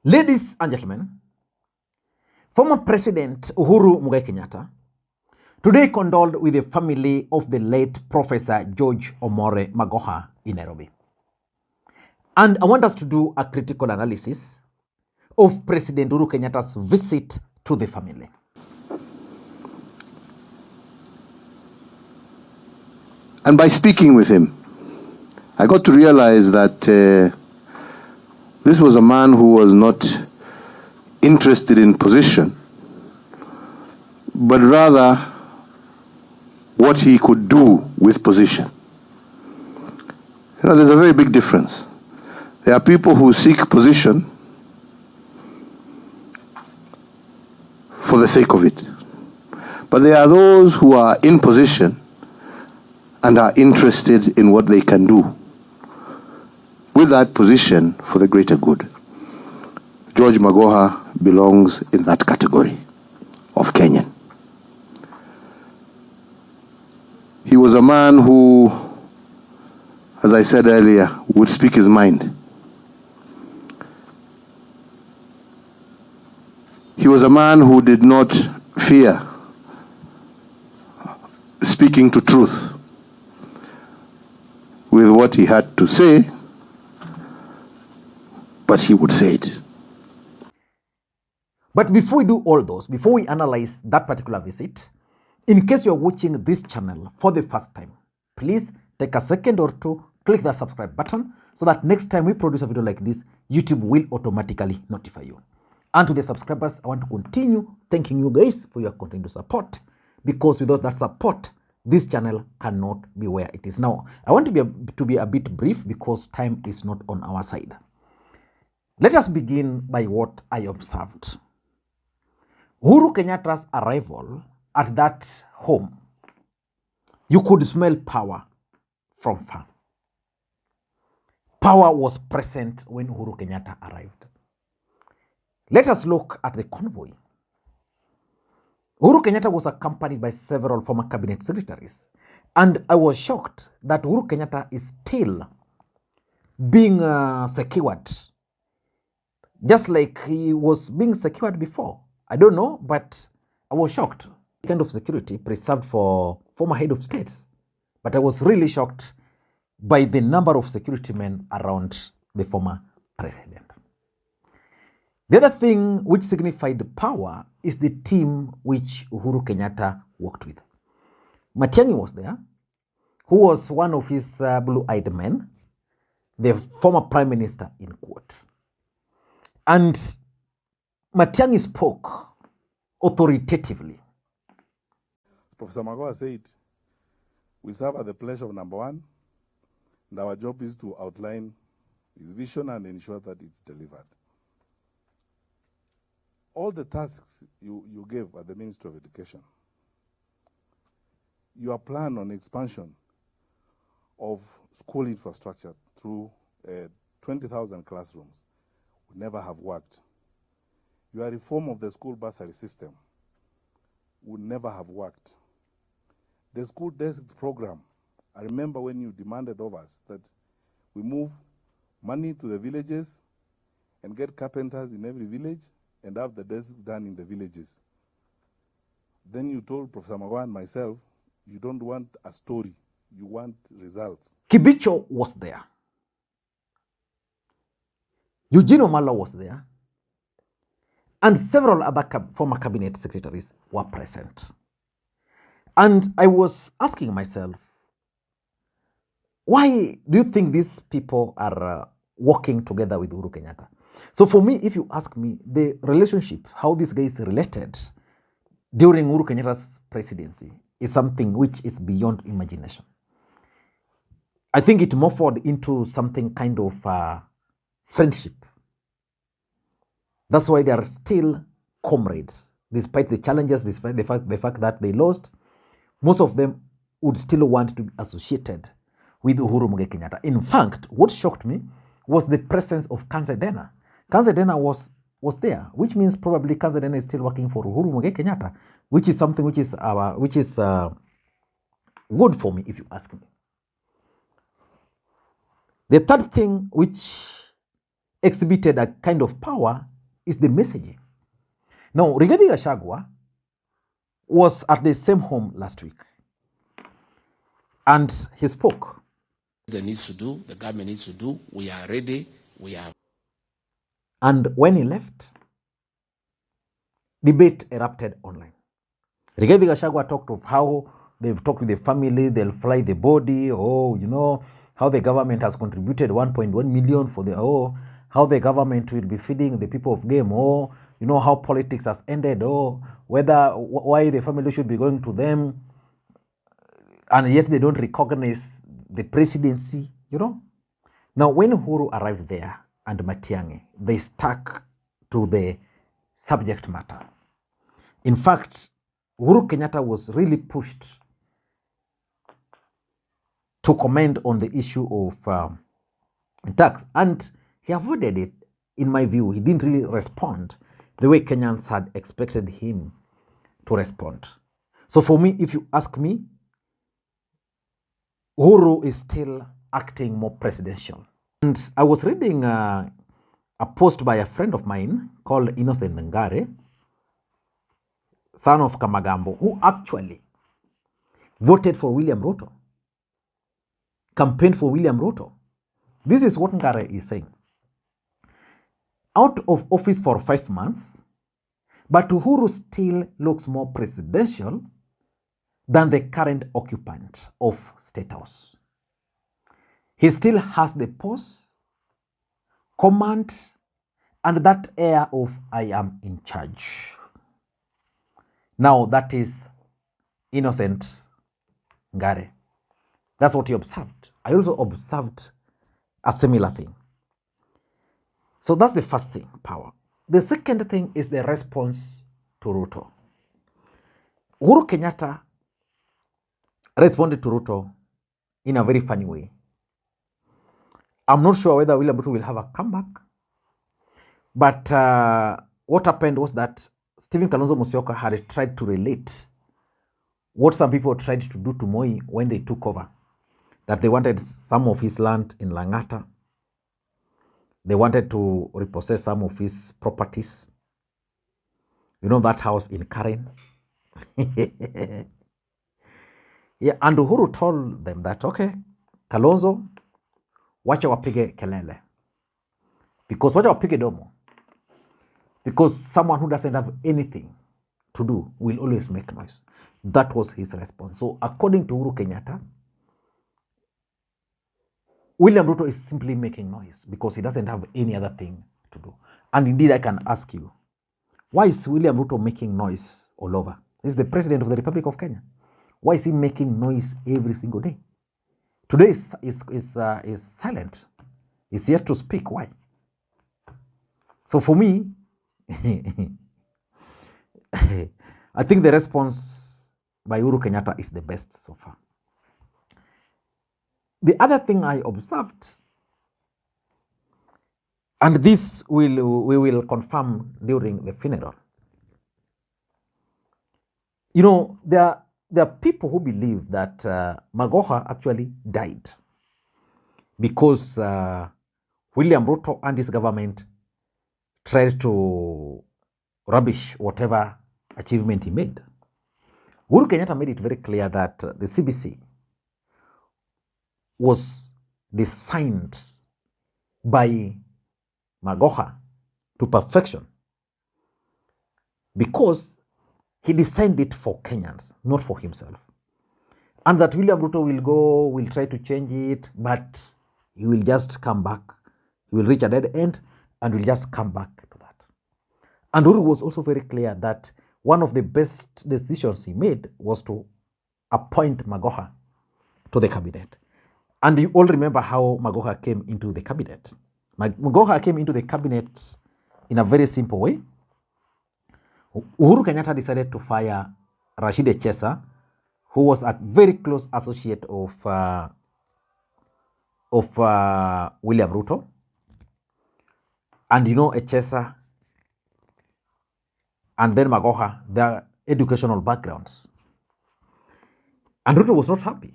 Ladies and gentlemen, former President Uhuru Kenyatta today condoled with the family of the late Professor George Omore Magoha in Nairobi. And I want us to do a critical analysis of President Uhuru Kenyatta's visit to the family. And by speaking with him, I got to realize that this was a man who was not interested in position, but rather what he could do with position. You know, there's a very big difference. There are people who seek position for the sake of it. But there are those who are in position and are interested in what they can do with that position for the greater good. George Magoha belongs in that category of Kenyan. He was a man who, as I said earlier, would speak his mind. He was a man who did not fear speaking to truth with what he had to say, but he would say it. But before we do all those, before we analyze that particular visit, in case you're watching this channel for the first time, please take a second or two, click the subscribe button so that next time we produce a video like this, YouTube will automatically notify you. And to the subscribers, I want to continue thanking you guys for your continued support, because without that support, this channel cannot be where it is now. I want to be a bit brief because time is not on our side. Let us begin by what I observed. Uhuru Kenyatta's arrival at that home, you could smell power from far. Power was present when Uhuru Kenyatta arrived. Let us look at the convoy. Uhuru Kenyatta was accompanied by several former cabinet secretaries, and I was shocked that Uhuru Kenyatta is still being secured, just like he was being secured before. I don't know, but I was shocked. The kind of security preserved for former head of states, but I was really shocked by the number of security men around the former president. The other thing which signified power is the team which Uhuru Kenyatta worked with. Matiangi was there, who was one of his blue-eyed men, the former prime minister in quote. And Matiangi spoke authoritatively. Professor Magoha said, we serve at the pleasure of number one, and our job is to outline his vision and ensure that it's delivered. All the tasks you gave at the Ministry of Education, your plan on expansion of school infrastructure through 20,000 classrooms would never have worked. Your reform of the school bursary system would never have worked. The school desks program, I remember when you demanded of us that we move money to the villages and get carpenters in every village and have the desks done in the villages. Then you told Professor Magoha and myself, you don't want a story, you want results. Kibicho was there. Eugene Wamalwa was there. And several other former cabinet secretaries were present. And I was asking myself, why do you think these people are working together with Uhuru Kenyatta? So for me, if you ask me, the relationship, how these guys related during Uhuru Kenyatta's presidency is something which is beyond imagination. I think it morphed into something kind of friendship. That's why they are still comrades, despite the challenges, despite the fact that they lost. Most of them would still want to be associated with Uhuru Kenyatta. In fact, what shocked me was the presence of Kanzedena. Kanzedena was there, which means probably Kanzedena is still working for Uhuru Kenyatta, which is something which is good for me, if you ask me. The third thing which exhibited a kind of power is the messaging. Now, Rigathi Gachagua was at the same home last week, and he spoke. The government needs to do, we are ready, we are. And when he left, debate erupted online. Rigathi Gachagua talked of how they've talked with the family, they'll fly the body, how the government has contributed 1.1 million for how the government will be feeding the people of game, how politics has ended, why the family should be going to them, and yet they don't recognize the presidency, Now, when Uhuru arrived there and Matiangi, they stuck to the subject matter. In fact, Uhuru Kenyatta was really pushed to comment on the issue of tax, and he avoided it. In my view, he didn't really respond the way Kenyans had expected him to respond. So for me, if you ask me, Uhuru is still acting more presidential. And I was reading a post by a friend of mine called Innocent Ngare, son of Kamagambo, who actually voted for William Ruto, campaigned for William Ruto. This is what Ngare is saying. Out of office for 5 months, but Uhuru still looks more presidential than the current occupant of State House. He still has the pose, command, and that air of I am in charge. Now that is Innocent Ngare. That's what he observed. I also observed a similar thing. So that's the first thing, power. The second thing is the response to Ruto. Uhuru Kenyatta responded to Ruto in a very funny way. I'm not sure whether William Ruto will have a comeback, but what happened was that Stephen Kalonzo Musyoka had tried to relate what some people tried to do to Moi when they took over, that they wanted some of his land in Langata, they wanted to repossess some of his properties. You know that house in Karen? Yeah, and Uhuru told them that, okay, Kalonzo, wacha wapige kelele. Because wacha wapige domo. Because someone who doesn't have anything to do will always make noise. That was his response. So according to Uhuru Kenyatta, William Ruto is simply making noise because he doesn't have any other thing to do. And indeed, I can ask you, why is William Ruto making noise all over? He's the president of the Republic of Kenya. Why is he making noise every single day? Today is silent. He's yet to speak. Why? So for me, I think the response by Uhuru Kenyatta is the best so far. The other thing I observed, and this we will confirm during the funeral, there are people who believe that Magoha actually died because William Ruto and his government tried to rubbish whatever achievement he made. Uhuru Kenyatta made it very clear that the CBC was designed by Magoha to perfection because he designed it for Kenyans, not for himself. And that William Ruto will try to change it, but he will just come back. He will reach a dead end and will just come back to that. And Uhuru was also very clear that one of the best decisions he made was to appoint Magoha to the cabinet. And you all remember how Magoha came into the cabinet. Magoha came into the cabinet in a very simple way. Uhuru Kenyatta decided to fire Rashid Echesa, who was a very close associate of William Ruto. And Echesa and then Magoha, their educational backgrounds. And Ruto was not happy.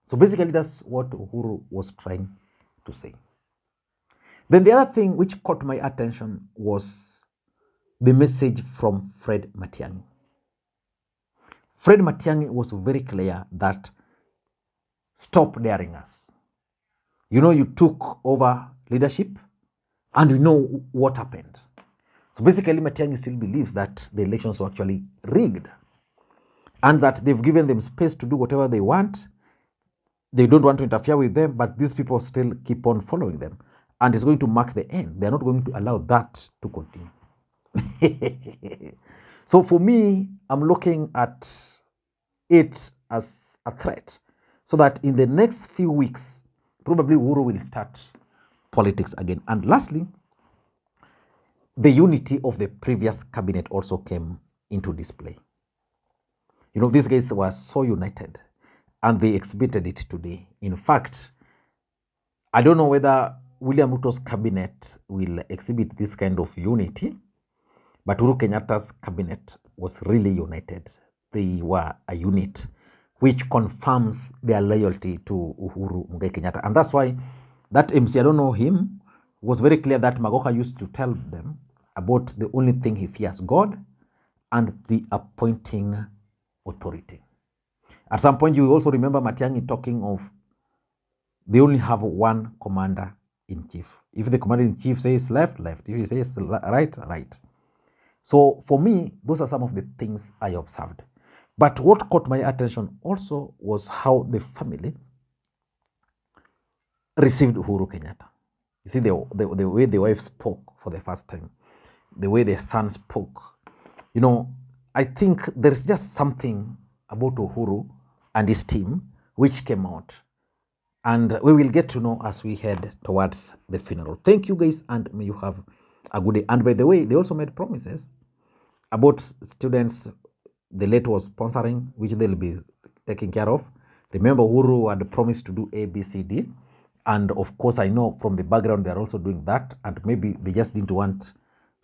So basically that's what Uhuru was trying to say. Then the other thing which caught my attention was the message from Fred Matiangi. Fred Matiangi was very clear that stop daring us. You know, you took over leadership and we know what happened. So basically, Matiangi still believes that the elections were actually rigged and that they've given them space to do whatever they want. They don't want to interfere with them, but these people still keep on following them. And it's going to mark the end. They're not going to allow that to continue. So for me, I'm looking at it as a threat, so that in the next few weeks, probably Uhuru will start politics again. And lastly, the unity of the previous cabinet also came into display. You know, these guys were so united and they exhibited it today. In fact, I don't know whether William Ruto's cabinet will exhibit this kind of unity, but Uhuru Kenyatta's cabinet was really united. They were a unit, which confirms their loyalty to Uhuru Kenyatta. And that's why that MC, I don't know him, was very clear that Magoha used to tell them about the only thing he fears, God and the appointing authority. At some point, you also remember Matiangi talking of they only have one commander in chief. If the commander in chief says left, left. If he says right, right. So for me, those are some of the things I observed. But what caught my attention also was how the family received Uhuru Kenyatta. You see, the way the wife spoke for the first time, the way the son spoke. You know, I think there's just something about Uhuru and his team which came out. And we will get to know as we head towards the funeral. Thank you guys, and may you have a good day. And by the way, they also made promises about students the late was sponsoring, which they'll be taking care of. Remember, Uhuru had promised to do A, B, C, D. And of course, I know from the background, they're also doing that. And maybe they just didn't want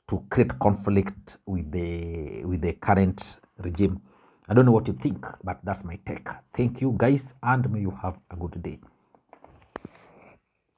to create conflict with the current regime. I don't know what you think, but that's my take. Thank you guys, and may you have a good day.